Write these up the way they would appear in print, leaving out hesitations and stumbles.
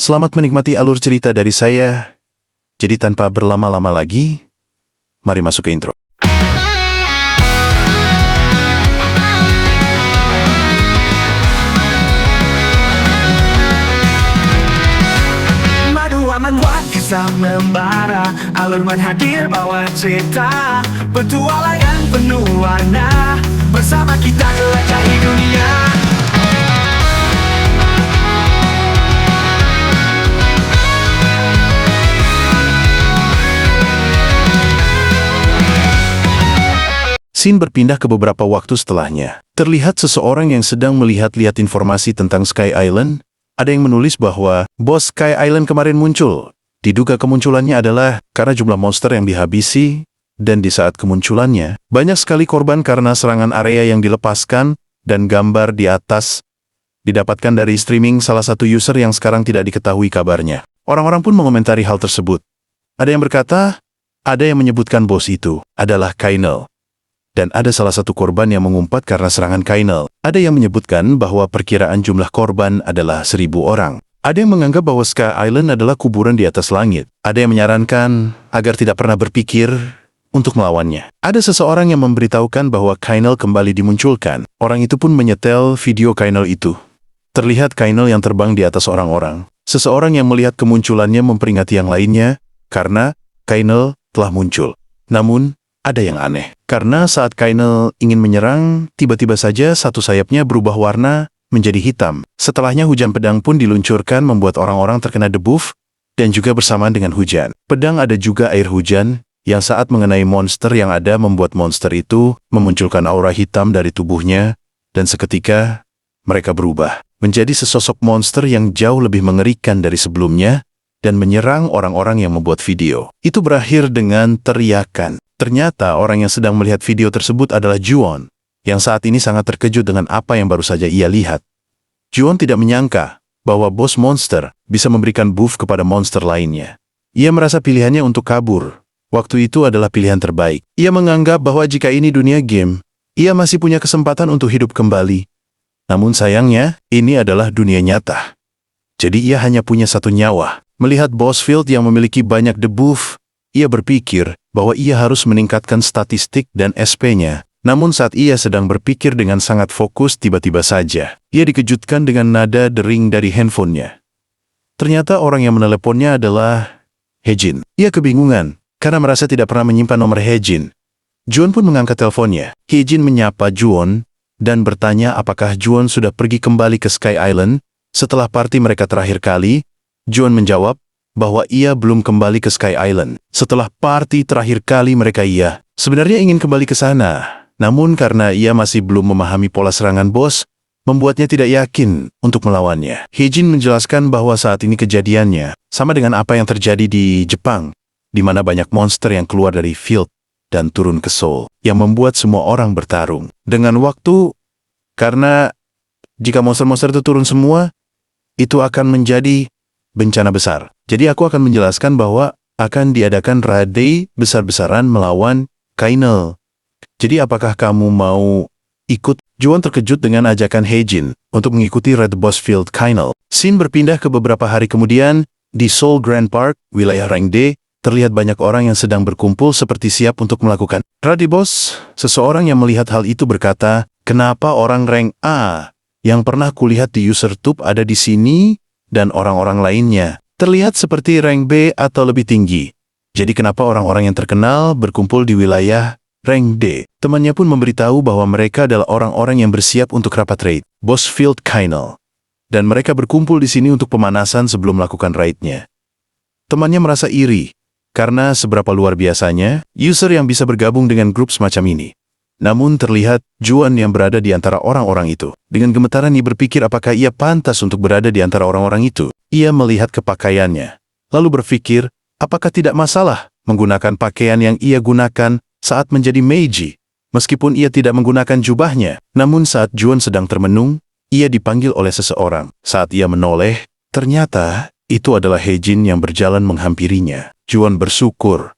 Selamat menikmati alur cerita dari saya. Jadi tanpa berlama-lama lagi, mari masuk ke intro. Madu aman buat kisah membara, alur hadir bawa cerita, petualangan penuh warna, bersama kita jelajahi dunia. Scene berpindah ke beberapa waktu setelahnya. Terlihat seseorang yang sedang melihat-lihat informasi tentang Sky Island. Ada yang menulis bahwa bos Sky Island kemarin muncul. Diduga kemunculannya adalah karena jumlah monster yang dihabisi, dan di saat kemunculannya, banyak sekali korban karena serangan area yang dilepaskan, dan gambar di atas didapatkan dari streaming salah satu user yang sekarang tidak diketahui kabarnya. Orang-orang pun mengomentari hal tersebut. Ada yang berkata, ada yang menyebutkan bos itu adalah Kainel. Dan ada salah satu korban yang mengumpat karena serangan Kainel. Ada yang menyebutkan bahwa perkiraan jumlah korban adalah 1.000 orang. Ada yang menganggap bahwa Sky Island adalah kuburan di atas langit. Ada yang menyarankan agar tidak pernah berpikir untuk melawannya. Ada seseorang yang memberitahukan bahwa Kainel kembali dimunculkan. Orang itu pun menyetel video Kainel itu. Terlihat Kainel yang terbang di atas orang-orang. Seseorang yang melihat kemunculannya memperingati yang lainnya karena Kainel telah muncul. Namun, ada yang aneh, karena saat Kainel ingin menyerang, tiba-tiba saja satu sayapnya berubah warna menjadi hitam. Setelahnya hujan pedang pun diluncurkan membuat orang-orang terkena debuff, dan juga bersamaan dengan hujan. Pedang ada juga air hujan, yang saat mengenai monster yang ada membuat monster itu memunculkan aura hitam dari tubuhnya, dan seketika mereka berubah menjadi sesosok monster yang jauh lebih mengerikan dari sebelumnya, dan menyerang orang-orang yang membuat video. Itu berakhir dengan teriakan. Ternyata orang yang sedang melihat video tersebut adalah Juon, yang saat ini sangat terkejut dengan apa yang baru saja ia lihat. Juon tidak menyangka bahwa bos monster bisa memberikan buff kepada monster lainnya. Ia merasa pilihannya untuk kabur. Waktu itu adalah pilihan terbaik. Ia menganggap bahwa jika ini dunia game, ia masih punya kesempatan untuk hidup kembali. Namun sayangnya, ini adalah dunia nyata. Jadi ia hanya punya satu nyawa. Melihat boss field yang memiliki banyak debuff, ia berpikir bahwa ia harus meningkatkan statistik dan SP-nya. Namun saat ia sedang berpikir dengan sangat fokus, tiba-tiba saja ia dikejutkan dengan nada dering dari handphonenya. Ternyata orang yang meneleponnya adalah Hejin. Ia kebingungan karena merasa tidak pernah menyimpan nomor Hejin. Juon pun mengangkat teleponnya. Hejin menyapa Juon dan bertanya apakah Juon sudah pergi kembali ke Sky Island setelah party mereka terakhir kali. Juon menjawab bahwa ia belum kembali ke Sky Island. Setelah party terakhir kali mereka sebenarnya ingin kembali ke sana. Namun karena ia masih belum memahami pola serangan bos, membuatnya tidak yakin untuk melawannya. Hejin menjelaskan bahwa saat ini kejadiannya sama dengan apa yang terjadi di Jepang, di mana banyak monster yang keluar dari field dan turun ke Seoul, yang membuat semua orang bertarung. Dengan waktu, karena jika monster-monster itu turun semua, itu akan menjadi bencana besar. Jadi aku akan menjelaskan bahwa akan diadakan raid besar-besaran melawan Kainel. Jadi apakah kamu mau ikut? Juon terkejut dengan ajakan Hejin untuk mengikuti Red Boss Field Kainel. Scene berpindah ke beberapa hari kemudian, di Seoul Grand Park, wilayah rank D, terlihat banyak orang yang sedang berkumpul seperti siap untuk melakukan Radi Boss. Seseorang yang melihat hal itu berkata, kenapa orang rank A yang pernah kulihat di UserTube ada di sini, dan orang-orang lainnya terlihat seperti rank B atau lebih tinggi. Jadi kenapa orang-orang yang terkenal berkumpul di wilayah rank D? Temannya pun memberitahu bahwa mereka adalah orang-orang yang bersiap untuk rapat raid Boss Field Kainel. Dan mereka berkumpul di sini untuk pemanasan sebelum melakukan raidnya. Temannya merasa iri, karena seberapa luar biasanya user yang bisa bergabung dengan grup semacam ini. Namun terlihat Juon yang berada di antara orang-orang itu. Dengan gemetaran ia berpikir apakah ia pantas untuk berada di antara orang-orang itu. Ia melihat kepakaiannya, lalu berpikir apakah tidak masalah menggunakan pakaian yang ia gunakan saat menjadi Meiji. Meskipun ia tidak menggunakan jubahnya, namun saat Juon sedang termenung, ia dipanggil oleh seseorang. Saat ia menoleh, ternyata itu adalah Hejin yang berjalan menghampirinya. Juon bersyukur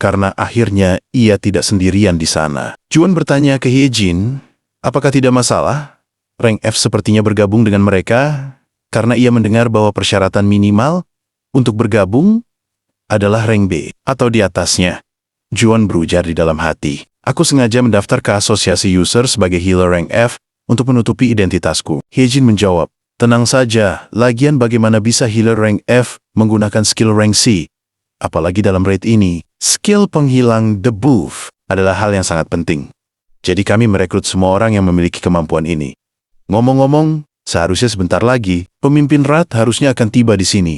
karena akhirnya ia tidak sendirian di sana. Juon bertanya ke Hejin, apakah tidak masalah? Rank F sepertinya bergabung dengan mereka. karena ia mendengar bahwa persyaratan minimal untuk bergabung adalah rank B atau di atasnya. Juan berujar di dalam hati. Aku sengaja mendaftar ke asosiasi user sebagai healer rank F untuk menutupi identitasku. Hyejin menjawab, tenang saja, lagian bagaimana bisa healer rank F menggunakan skill rank C? Apalagi dalam raid ini, skill penghilang debuff adalah hal yang sangat penting. Jadi kami merekrut semua orang yang memiliki kemampuan ini. Ngomong-ngomong, seharusnya sebentar lagi, pemimpin Rat harusnya akan tiba di sini.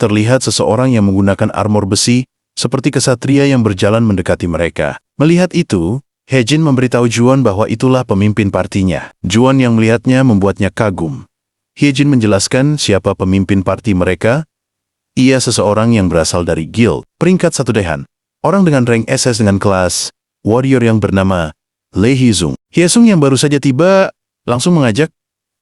Terlihat seseorang yang menggunakan armor besi, seperti kesatria yang berjalan mendekati mereka. Melihat itu, Hyejin memberitahu Juan bahwa itulah pemimpin partinya. Juan yang melihatnya membuatnya kagum. Hyejin menjelaskan siapa pemimpin parti mereka. Ia seseorang yang berasal dari guild, peringkat 1 Dehan. Orang dengan rank SS dengan kelas warrior yang bernama Lee Hizung. Hyesung yang baru saja tiba langsung mengajak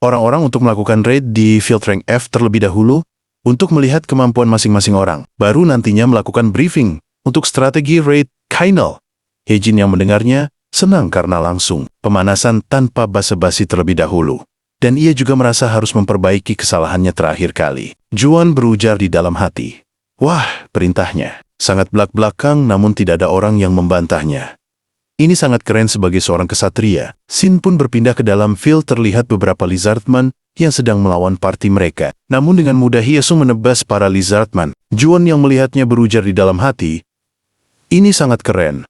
orang-orang untuk melakukan raid di field rank F terlebih dahulu untuk melihat kemampuan masing-masing orang. Baru nantinya melakukan briefing untuk strategi raid Kainal. Hyejin yang mendengarnya senang karena langsung pemanasan tanpa basa-basi terlebih dahulu. Dan ia juga merasa harus memperbaiki kesalahannya terakhir kali. Juan berujar di dalam hati. Wah, perintahnya sangat belak-belakang namun tidak ada orang yang membantahnya. Ini sangat keren sebagai seorang kesatria. Sin pun berpindah ke dalam field terlihat beberapa lizardman yang sedang melawan parti mereka. Namun dengan mudah Hyesung menebas para lizardman. Juan yang melihatnya berujar di dalam hati, ini sangat keren.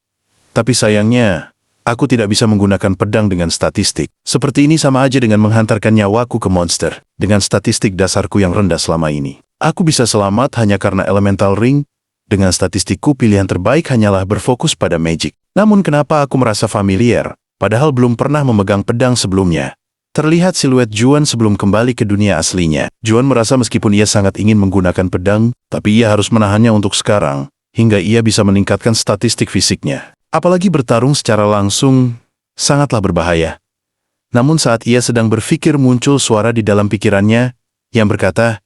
Tapi sayangnya, aku tidak bisa menggunakan pedang dengan statistik. Seperti ini sama aja dengan menghantarkan nyawaku ke monster. Dengan statistik dasarku yang rendah selama ini. Aku bisa selamat hanya karena elemental ring. Dengan statistikku pilihan terbaik hanyalah berfokus pada magic. Namun kenapa aku merasa familiar, padahal belum pernah memegang pedang sebelumnya? Terlihat siluet Juan sebelum kembali ke dunia aslinya. Juan merasa meskipun ia sangat ingin menggunakan pedang, tapi ia harus menahannya untuk sekarang, hingga ia bisa meningkatkan statistik fisiknya. Apalagi bertarung secara langsung, sangatlah berbahaya. Namun saat ia sedang berpikir muncul suara di dalam pikirannya, yang berkata,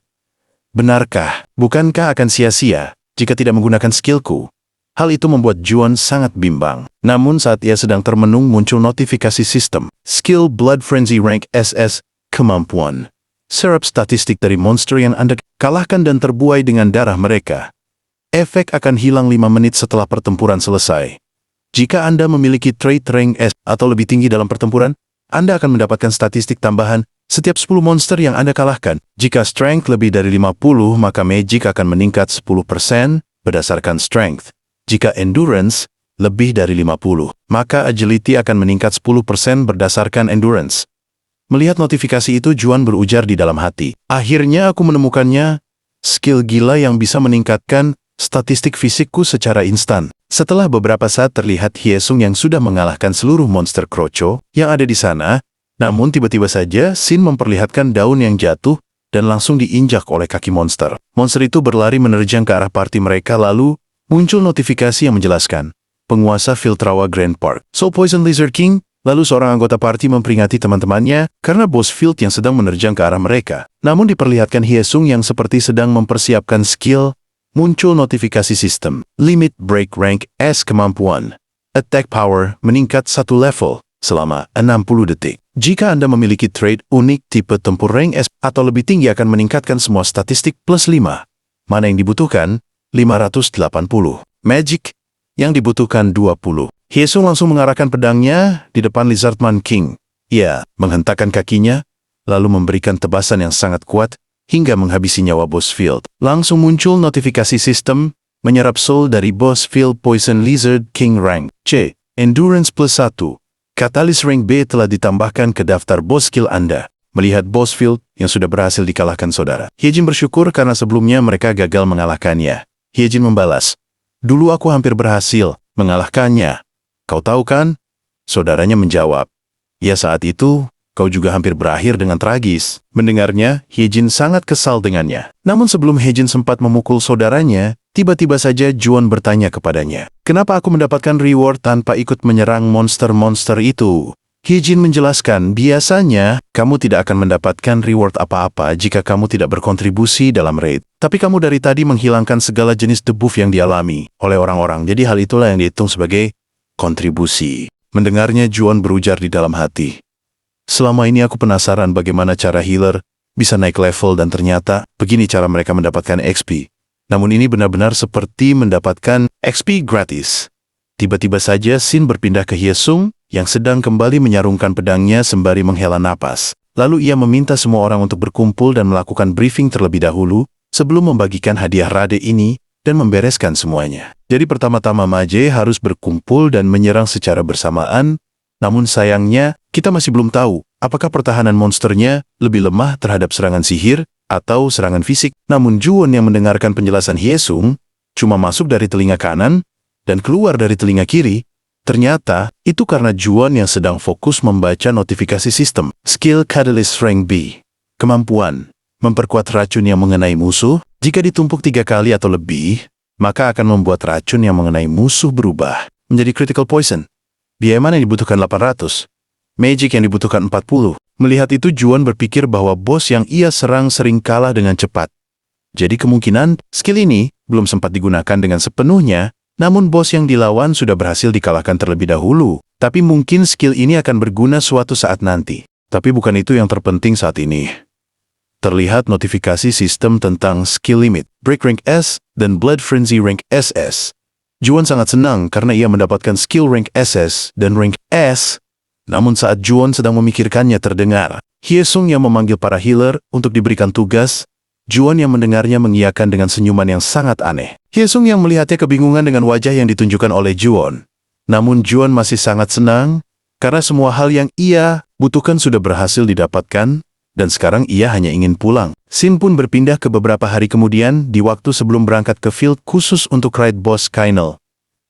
benarkah, bukankah akan sia-sia jika tidak menggunakan skillku? Hal itu membuat Juan sangat bimbang. Namun saat ia sedang termenung muncul notifikasi sistem. Skill Blood Frenzy Rank SS, kemampuan. Serap statistik dari monster yang Anda kalahkan dan terbuai dengan darah mereka. Efek akan hilang 5 menit setelah pertempuran selesai. Jika Anda memiliki trait rank S atau lebih tinggi dalam pertempuran, Anda akan mendapatkan statistik tambahan setiap 10 monster yang Anda kalahkan. Jika strength lebih dari 50, maka magic akan meningkat 10% berdasarkan strength. Jika endurance lebih dari 50, maka agility akan meningkat 10% berdasarkan endurance. Melihat notifikasi itu, Juan berujar di dalam hati. Akhirnya aku menemukannya, skill gila yang bisa meningkatkan statistik fisikku secara instan. Setelah beberapa saat terlihat Hyesung yang sudah mengalahkan seluruh monster kroco yang ada di sana, namun tiba-tiba saja Sin memperlihatkan daun yang jatuh dan langsung diinjak oleh kaki monster. Monster itu berlari menerjang ke arah party mereka lalu muncul notifikasi yang menjelaskan, penguasa Filtrawa Grand Park, Soul Poison Lizard King. Lalu seorang anggota party memperingati teman-temannya karena boss field yang sedang menerjang ke arah mereka. Namun diperlihatkan Hyesung yang seperti sedang mempersiapkan skill. Muncul notifikasi sistem, Limit Break Rank S kemampuan. Attack Power meningkat 1 level selama 60 detik. Jika Anda memiliki trait unik tipe tempur rank S atau lebih tinggi akan meningkatkan semua statistik plus 5. Mana yang dibutuhkan? 580. Magic yang dibutuhkan 20. Hyesung langsung mengarahkan pedangnya di depan Lizardman King. Ia menghentakkan kakinya, lalu memberikan tebasan yang sangat kuat hingga menghabisi nyawa boss field. Langsung muncul notifikasi sistem, menyerap soul dari boss field Poison Lizard King rank C. Endurance plus 1. Katalis rank B telah ditambahkan ke daftar boss skill Anda. Melihat boss field yang sudah berhasil dikalahkan saudara, Hyejin bersyukur karena sebelumnya mereka gagal mengalahkannya. Hyejin membalas, dulu aku hampir berhasil mengalahkannya. Kau tahu kan? Saudaranya menjawab, ya saat itu, kau juga hampir berakhir dengan tragis. Mendengarnya, Hyejin sangat kesal dengannya. Namun sebelum Hyejin sempat memukul saudaranya, tiba-tiba saja Juan bertanya kepadanya, kenapa aku mendapatkan reward tanpa ikut menyerang monster-monster itu? Hyejin menjelaskan, biasanya kamu tidak akan mendapatkan reward apa-apa jika kamu tidak berkontribusi dalam raid. Tapi kamu dari tadi menghilangkan segala jenis debuff yang dialami oleh orang-orang. Jadi hal itulah yang dihitung sebagai kontribusi. Mendengarnya, Juan berujar di dalam hati. Selama ini aku penasaran bagaimana cara healer bisa naik level dan ternyata begini cara mereka mendapatkan XP. Namun ini benar-benar seperti mendapatkan XP gratis. Tiba-tiba saja Shin berpindah ke Hyesung yang sedang kembali menyarungkan pedangnya sembari menghela napas. Lalu ia meminta semua orang untuk berkumpul dan melakukan briefing terlebih dahulu sebelum membagikan hadiah Rade ini dan membereskan semuanya. Jadi pertama-tama Maje harus berkumpul dan menyerang secara bersamaan, namun sayangnya kita masih belum tahu apakah pertahanan monsternya lebih lemah terhadap serangan sihir atau serangan fisik. Namun Juwon yang mendengarkan penjelasan Hyesung cuma masuk dari telinga kanan dan keluar dari telinga kiri. Ternyata itu karena Juwon yang sedang fokus membaca notifikasi sistem. Skill Catalyst Rank B. Kemampuan memperkuat racun yang mengenai musuh. Jika ditumpuk 3 kali atau lebih, maka akan membuat racun yang mengenai musuh berubah menjadi critical poison. Biaya mana yang dibutuhkan 800. Magic yang dibutuhkan 40. Melihat itu Juwon berpikir bahwa bos yang ia serang sering kalah dengan cepat. Jadi kemungkinan skill ini belum sempat digunakan dengan sepenuhnya, namun bos yang dilawan sudah berhasil dikalahkan terlebih dahulu. Tapi mungkin skill ini akan berguna suatu saat nanti. Tapi bukan itu yang terpenting saat ini. Terlihat notifikasi sistem tentang skill limit, Break Rank S, dan Blood Frenzy Rank SS. Juwon sangat senang karena ia mendapatkan skill rank SS dan rank S. Namun saat Juwon sedang memikirkannya terdengar Hyesung yang memanggil para healer untuk diberikan tugas. Juwon yang mendengarnya mengiyakan dengan senyuman yang sangat aneh. Hyesung yang melihatnya kebingungan dengan wajah yang ditunjukkan oleh Juwon. Namun Juwon masih sangat senang karena semua hal yang ia butuhkan sudah berhasil didapatkan. Dan sekarang ia hanya ingin pulang. Shin pun berpindah ke beberapa hari kemudian di waktu sebelum berangkat ke field khusus untuk raid boss Kainel.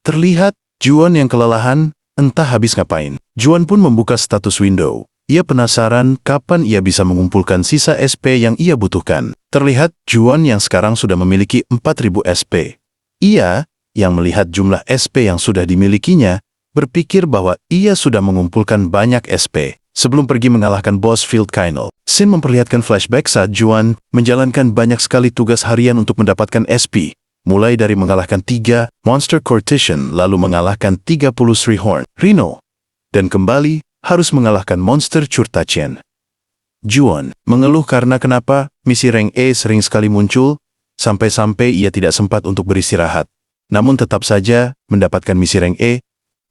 Terlihat Juwon yang kelelahan, entah habis ngapain. Juwon pun membuka status window. Ia penasaran kapan ia bisa mengumpulkan sisa SP yang ia butuhkan. Terlihat Juwon yang sekarang sudah memiliki 4000 SP. Ia, yang melihat jumlah SP yang sudah dimilikinya, berpikir bahwa ia sudah mengumpulkan banyak SP. Sebelum pergi mengalahkan bos Field Kainel, Shin memperlihatkan flashback saat Juwon menjalankan banyak sekali tugas harian untuk mendapatkan SP, mulai dari mengalahkan 3 Monster Cortician lalu mengalahkan 30 Srihorn Rhino, dan kembali harus mengalahkan Monster Churtacien. Juwon mengeluh karena kenapa misi rank E sering sekali muncul, sampai-sampai ia tidak sempat untuk beristirahat. Namun tetap saja mendapatkan misi rank E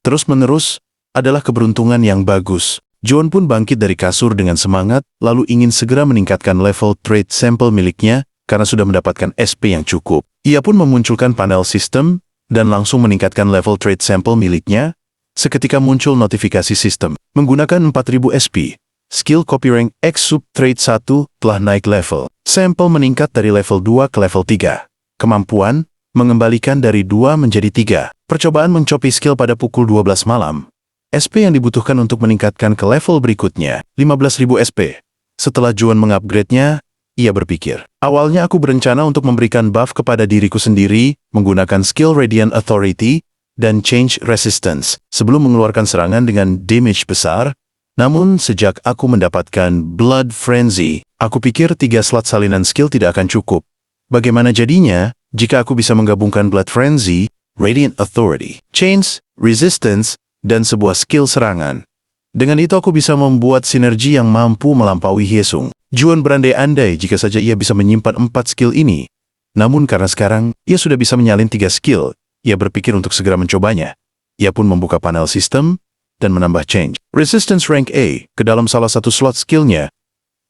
terus-menerus adalah keberuntungan yang bagus. Juwon pun bangkit dari kasur dengan semangat, lalu ingin segera meningkatkan level trade sample miliknya karena sudah mendapatkan SP yang cukup. Ia pun memunculkan panel sistem dan langsung meningkatkan level trade sample miliknya. Seketika muncul notifikasi sistem. Menggunakan 4000 SP, skill copy rank X sub trade 1 telah naik level. Sampel meningkat dari level 2 ke level 3. Kemampuan mengembalikan dari 2 menjadi 3. Percobaan mencopy skill pada pukul 12 malam. SP yang dibutuhkan untuk meningkatkan ke level berikutnya, 15.000 SP. Setelah Juwon mengupgrade-nya, ia berpikir, awalnya aku berencana untuk memberikan buff kepada diriku sendiri menggunakan skill Radiant Authority dan Change Resistance sebelum mengeluarkan serangan dengan damage besar. Namun sejak aku mendapatkan Blood Frenzy, aku pikir 3 slot salinan skill tidak akan cukup. Bagaimana jadinya jika aku bisa menggabungkan Blood Frenzy, Radiant Authority, Change Resistance, dan sebuah skill serangan. Dengan itu aku bisa membuat sinergi yang mampu melampaui Hyesung. Juwon berandai-andai jika saja ia bisa menyimpan 4 skill ini. Namun karena sekarang ia sudah bisa menyalin 3 skill, ia berpikir untuk segera mencobanya. Ia pun membuka panel sistem dan menambah Change Resistance Rank A ke dalam salah satu slot skillnya.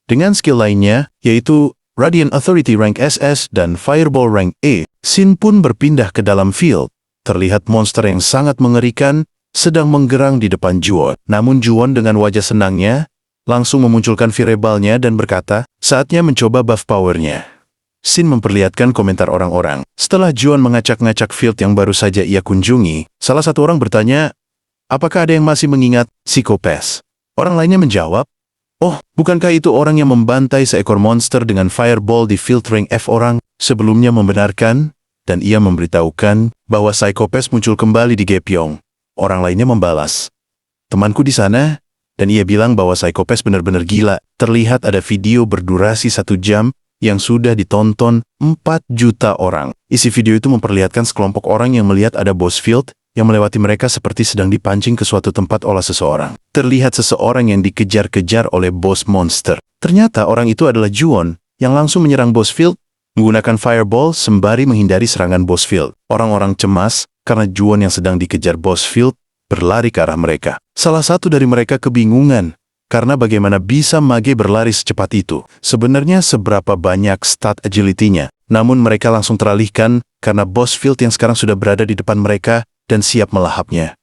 Dengan skill lainnya, yaitu Radiant Authority Rank SS dan Fireball Rank A, Shin pun berpindah ke dalam field. Terlihat monster yang sangat mengerikan sedang menggerang di depan Juwon. Namun Juwon dengan wajah senangnya langsung memunculkan firebalnya dan berkata, saatnya mencoba buff powernya. Shin memperlihatkan komentar orang-orang. Setelah Juwon mengacak-ngacak field yang baru saja ia kunjungi, salah satu orang bertanya, apakah ada yang masih mengingat Psycho-Pass? Orang lainnya menjawab, oh, bukankah itu orang yang membantai seekor monster dengan fireball di field rank F orang? Sebelumnya membenarkan, dan ia memberitahukan bahwa Psycho-Pass muncul kembali di Gapyeong. Orang lainnya membalas, temanku di sana, dan ia bilang bahwa Psycho-Pass benar-benar gila. Terlihat ada video berdurasi 1 jam yang sudah ditonton 4 juta orang. Isi video itu memperlihatkan sekelompok orang yang melihat ada boss field yang melewati mereka seperti sedang dipancing ke suatu tempat oleh seseorang. Terlihat seseorang yang dikejar-kejar oleh boss monster. Ternyata orang itu adalah Juwon yang langsung menyerang Bosfield menggunakan fireball sembari menghindari serangan Bosfield. Orang-orang cemas karena Juwon yang sedang dikejar Bosfield berlari ke arah mereka. Salah satu dari mereka kebingungan karena bagaimana bisa Mage berlari secepat itu. Sebenarnya seberapa banyak stat agility-nya. Namun mereka langsung teralihkan karena Bosfield yang sekarang sudah berada di depan mereka dan siap melahapnya.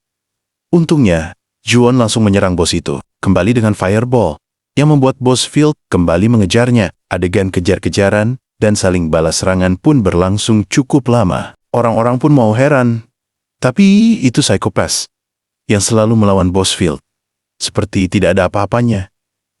Untungnya, Juwon langsung menyerang bos itu, kembali dengan fireball, yang membuat Bosfield kembali mengejarnya. Adegan kejar-kejaran dan saling balas serangan pun berlangsung cukup lama. Orang-orang pun mau heran. Tapi itu psikopas yang selalu melawan Bosfield. Seperti tidak ada apa-apanya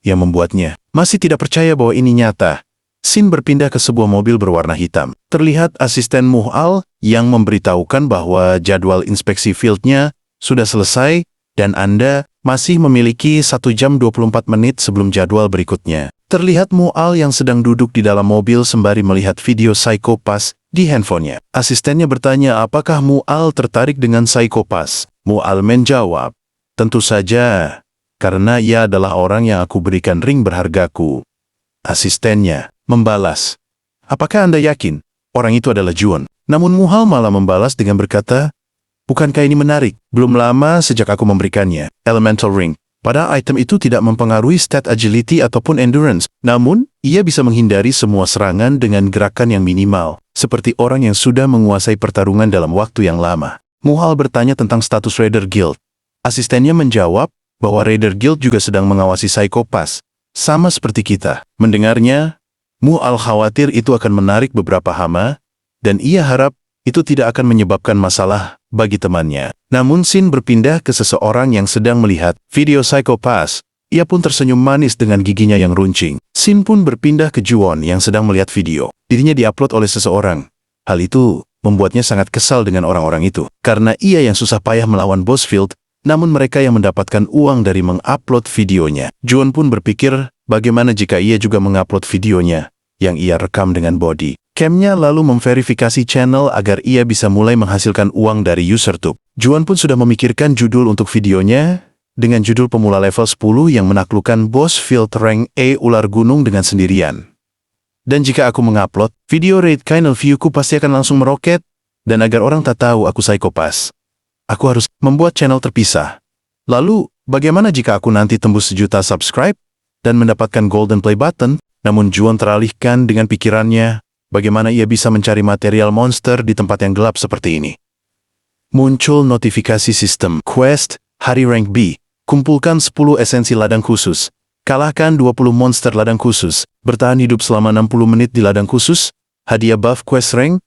yang membuatnya masih tidak percaya bahwa ini nyata. Scene berpindah ke sebuah mobil berwarna hitam. Terlihat asisten Muhal yang memberitahukan bahwa jadwal inspeksi fieldnya sudah selesai dan Anda masih memiliki 1 jam 24 menit sebelum jadwal berikutnya. Terlihat Mual yang sedang duduk di dalam mobil sembari melihat video psikopas di handphonenya. Asistennya bertanya apakah Mual tertarik dengan psikopas. Mual menjawab, tentu saja, karena ia adalah orang yang aku berikan ring berhargaku. Asistennya membalas, apakah Anda yakin orang itu adalah Juwon? Namun Mual malah membalas dengan berkata, bukankah ini menarik? Belum lama sejak aku memberikannya, Elemental Ring. Pada item itu tidak mempengaruhi stat agility ataupun endurance. Namun, ia bisa menghindari semua serangan dengan gerakan yang minimal, seperti orang yang sudah menguasai pertarungan dalam waktu yang lama. Muhal bertanya tentang status Raider Guild. Asistennya menjawab bahwa Raider Guild juga sedang mengawasi psikopas, sama seperti kita. Mendengarnya, Muhal khawatir itu akan menarik beberapa hama, dan ia harap itu tidak akan menyebabkan masalah bagi temannya. Namun Scene berpindah ke seseorang yang sedang melihat video psikopas. Ia pun tersenyum manis dengan giginya yang runcing. Scene pun berpindah ke Juwon yang sedang melihat video. Dirinya diupload oleh seseorang. Hal itu membuatnya sangat kesal dengan orang-orang itu. Karena ia yang susah payah melawan Bosfield, namun mereka yang mendapatkan uang dari mengupload videonya. Juwon pun berpikir bagaimana jika ia juga mengupload videonya yang ia rekam dengan body cam-nya lalu memverifikasi channel agar ia bisa mulai menghasilkan uang dari usertube. Juwon pun sudah memikirkan judul untuk videonya dengan judul pemula level 10 yang menaklukkan Bosfield rank A ular gunung dengan sendirian. Dan jika aku mengupload, video raid channel view-ku pasti akan langsung meroket, dan agar orang tak tahu aku psikopas, aku harus membuat channel terpisah. Lalu, bagaimana jika aku nanti tembus 1 juta subscribe dan mendapatkan golden play button? Namun Juwon teralihkan dengan pikirannya, bagaimana ia bisa mencari material monster di tempat yang gelap seperti ini. Muncul notifikasi sistem quest, hari rank B, kumpulkan 10 esensi ladang khusus, kalahkan 20 monster ladang khusus, bertahan hidup selama 60 menit di ladang khusus, hadiah buff quest rank,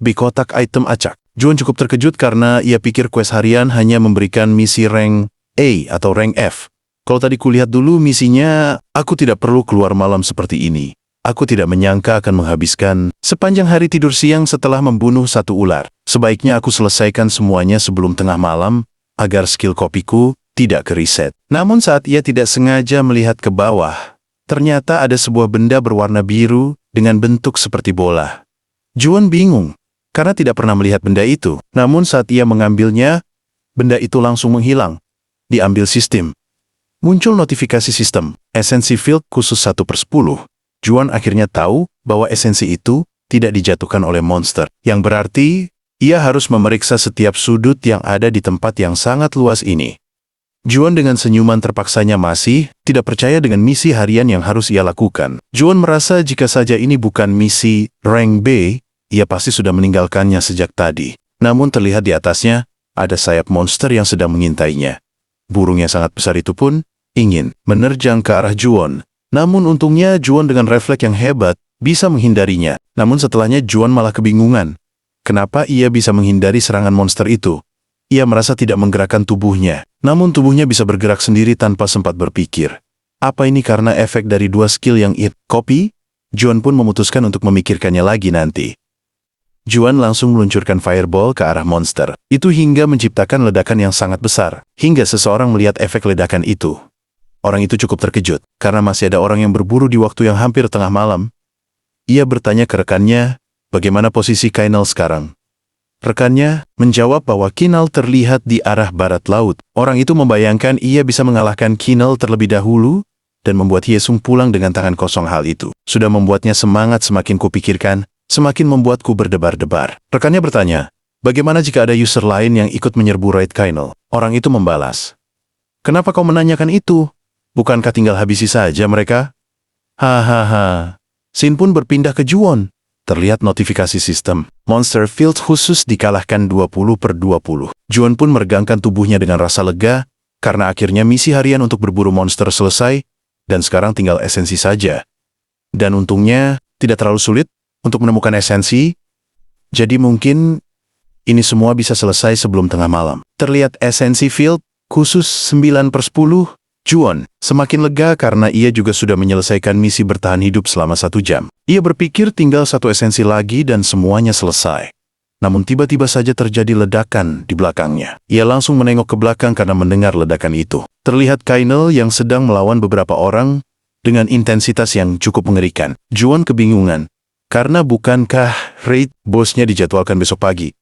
B kotak item acak. Juwon cukup terkejut karena ia pikir quest harian hanya memberikan misi rank A atau rank F. Kalau tadi kulihat dulu misinya, aku tidak perlu keluar malam seperti ini. Aku tidak menyangka akan menghabiskan sepanjang hari tidur siang setelah membunuh 1 ular. Sebaiknya aku selesaikan semuanya sebelum tengah malam, agar skill kopiku tidak ke-reset. Namun saat ia tidak sengaja melihat ke bawah, ternyata ada sebuah benda berwarna biru dengan bentuk seperti bola. Juwon bingung, karena tidak pernah melihat benda itu. Namun saat ia mengambilnya, benda itu langsung menghilang. Diambil sistem. Muncul notifikasi sistem, esensi field khusus 1/10. Juwon akhirnya tahu bahwa esensi itu tidak dijatuhkan oleh monster, yang berarti ia harus memeriksa setiap sudut yang ada di tempat yang sangat luas ini. Juwon dengan senyuman terpaksanya masih tidak percaya dengan misi harian yang harus ia lakukan. Juwon merasa jika saja ini bukan misi rank B, ia pasti sudah meninggalkannya sejak tadi. Namun terlihat di atasnya ada sayap monster yang sedang mengintainya. Burung yang sangat besar itu pun ingin menerjang ke arah Juwon. Namun untungnya Juwon dengan refleks yang hebat bisa menghindarinya. Namun setelahnya Juwon malah kebingungan. Kenapa ia bisa menghindari serangan monster itu? Ia merasa tidak menggerakkan tubuhnya. Namun tubuhnya bisa bergerak sendiri tanpa sempat berpikir. Apa ini karena efek dari 2 skill yang copy? Juwon pun memutuskan untuk memikirkannya lagi nanti. Juwon langsung meluncurkan fireball ke arah monster. Itu hingga menciptakan ledakan yang sangat besar. Hingga seseorang melihat efek ledakan itu. Orang itu cukup terkejut, karena masih ada orang yang berburu di waktu yang hampir tengah malam. Ia bertanya ke rekannya, bagaimana posisi Kinal sekarang? Rekannya menjawab bahwa Kinal terlihat di arah barat laut. Orang itu membayangkan ia bisa mengalahkan Kinal terlebih dahulu, dan membuat Hyesung pulang dengan tangan kosong. Hal itu sudah membuatnya semangat. Semakin kupikirkan, semakin membuatku berdebar-debar. Rekannya bertanya, bagaimana jika ada user lain yang ikut menyerbu Raid Kainel? Orang itu membalas, kenapa kau menanyakan itu? Bukankah tinggal habisi saja mereka? Hahaha. Shin pun berpindah ke Juwon. Terlihat notifikasi sistem. Monster Field khusus dikalahkan 20/20. Juwon pun meregangkan tubuhnya dengan rasa lega, karena akhirnya misi harian untuk berburu monster selesai, dan sekarang tinggal esensi saja. Dan untungnya, tidak terlalu sulit untuk menemukan esensi, jadi mungkin ini semua bisa selesai sebelum tengah malam. Terlihat esensi field khusus 9/10. Juwon semakin lega karena ia juga sudah menyelesaikan misi bertahan hidup selama 1 jam. Ia berpikir tinggal 1 esensi lagi dan semuanya selesai. Namun tiba-tiba saja terjadi ledakan di belakangnya. Ia langsung menengok ke belakang karena mendengar ledakan itu. Terlihat Kainel yang sedang melawan beberapa orang dengan intensitas yang cukup mengerikan. Juwon kebingungan, karena bukankah raid bosnya dijadwalkan besok pagi?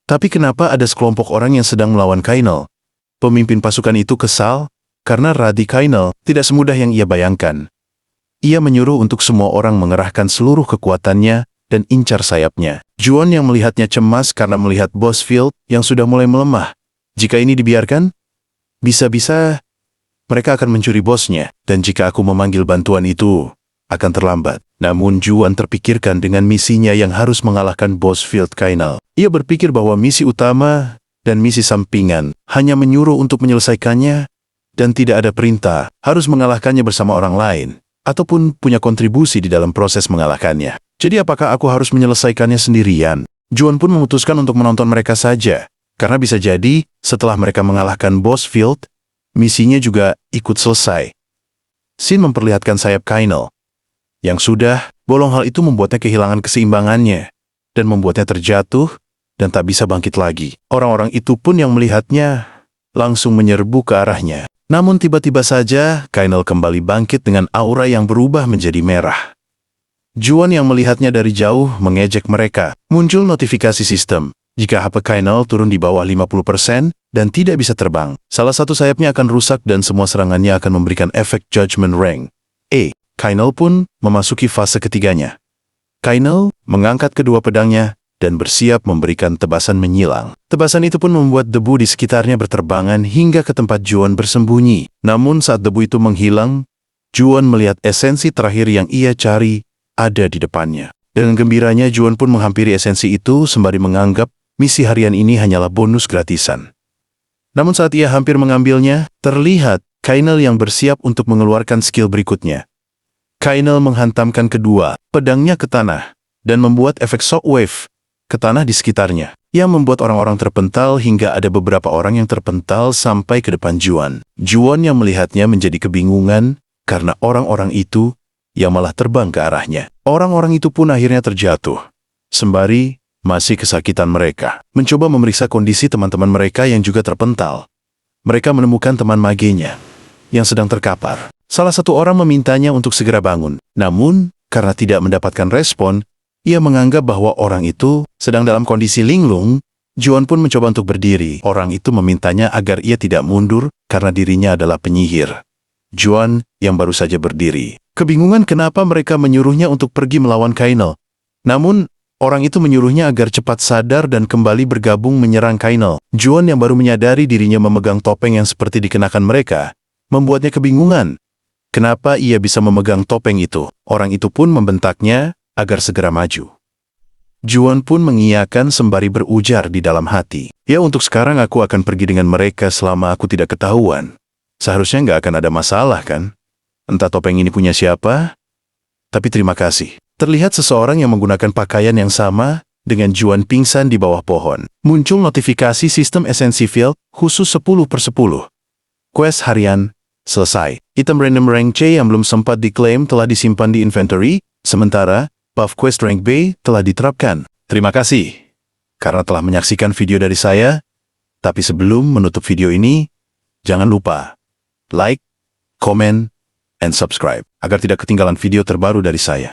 Tapi kenapa ada sekelompok orang yang sedang melawan Kainel? Pemimpin pasukan itu kesal, karena Radi Kainel tidak semudah yang ia bayangkan. Ia menyuruh untuk semua orang mengerahkan seluruh kekuatannya dan incar sayapnya. Juwon yang melihatnya cemas karena melihat boss field yang sudah mulai melemah. Jika ini dibiarkan, bisa-bisa mereka akan mencuri bosnya, dan jika aku memanggil bantuan itu, akan terlambat. Namun Juwon terpikirkan dengan misinya yang harus mengalahkan boss field Kainel. Ia berpikir bahwa misi utama dan misi sampingan hanya menyuruh untuk menyelesaikannya, dan tidak ada perintah harus mengalahkannya bersama orang lain, ataupun punya kontribusi di dalam proses mengalahkannya. Jadi apakah aku harus menyelesaikannya sendirian? Juwon pun memutuskan untuk menonton mereka saja, karena bisa jadi setelah mereka mengalahkan boss field, misinya juga ikut selesai. Shin memperlihatkan sayap Kainel yang sudah bolong. Hal itu membuatnya kehilangan keseimbangannya dan membuatnya terjatuh dan tak bisa bangkit lagi. Orang-orang itu pun yang melihatnya langsung menyerbu ke arahnya. Namun tiba-tiba saja, Kainel kembali bangkit dengan aura yang berubah menjadi merah. Juwon yang melihatnya dari jauh mengejek mereka. Muncul notifikasi sistem. Jika HP Kainel turun di bawah 50% dan tidak bisa terbang, salah satu sayapnya akan rusak dan semua serangannya akan memberikan efek Judgment Ring. Kainel pun memasuki fase ketiganya. Kainel mengangkat kedua pedangnya dan bersiap memberikan tebasan menyilang. Tebasan itu pun membuat debu di sekitarnya berterbangan hingga ke tempat Juwon bersembunyi. Namun saat debu itu menghilang, Juwon melihat esensi terakhir yang ia cari ada di depannya. Dengan gembiranya, Juwon pun menghampiri esensi itu sembari menganggap misi harian ini hanyalah bonus gratisan. Namun saat ia hampir mengambilnya, terlihat Kainel yang bersiap untuk mengeluarkan skill berikutnya. Kainel menghantamkan kedua pedangnya ke tanah dan membuat efek shockwave ke tanah di sekitarnya, yang membuat orang-orang terpental hingga ada beberapa orang yang terpental sampai ke depan Juwon. Juwon yang melihatnya menjadi kebingungan karena orang-orang itu yang malah terbang ke arahnya. Orang-orang itu pun akhirnya terjatuh, sembari masih kesakitan mereka. Mencoba memeriksa kondisi teman-teman mereka yang juga terpental. Mereka menemukan teman magenya yang sedang terkapar. Salah satu orang memintanya untuk segera bangun. Namun, karena tidak mendapatkan respon, ia menganggap bahwa orang itu sedang dalam kondisi linglung. Juwon pun mencoba untuk berdiri. Orang itu memintanya agar ia tidak mundur karena dirinya adalah penyihir. Juwon yang baru saja berdiri kebingungan kenapa mereka menyuruhnya untuk pergi melawan Kainel. Namun, orang itu menyuruhnya agar cepat sadar dan kembali bergabung menyerang Kainel. Juwon yang baru menyadari dirinya memegang topeng yang seperti dikenakan mereka, membuatnya kebingungan. Kenapa ia bisa memegang topeng itu? Orang itu pun membentaknya agar segera maju. Juwon pun mengiyakan sembari berujar di dalam hati. Ya, untuk sekarang aku akan pergi dengan mereka selama aku tidak ketahuan. Seharusnya nggak akan ada masalah kan? Entah topeng ini punya siapa? Tapi terima kasih. Terlihat seseorang yang menggunakan pakaian yang sama dengan Juwon pingsan di bawah pohon. Muncul notifikasi sistem esensi field khusus 10/10. Quest harian selesai. Item random rank C yang belum sempat diklaim telah disimpan di inventory, sementara buff quest rank B telah diterapkan. Terima kasih karena telah menyaksikan video dari saya. Tapi sebelum menutup video ini, jangan lupa like, comment, and subscribe agar tidak ketinggalan video terbaru dari saya.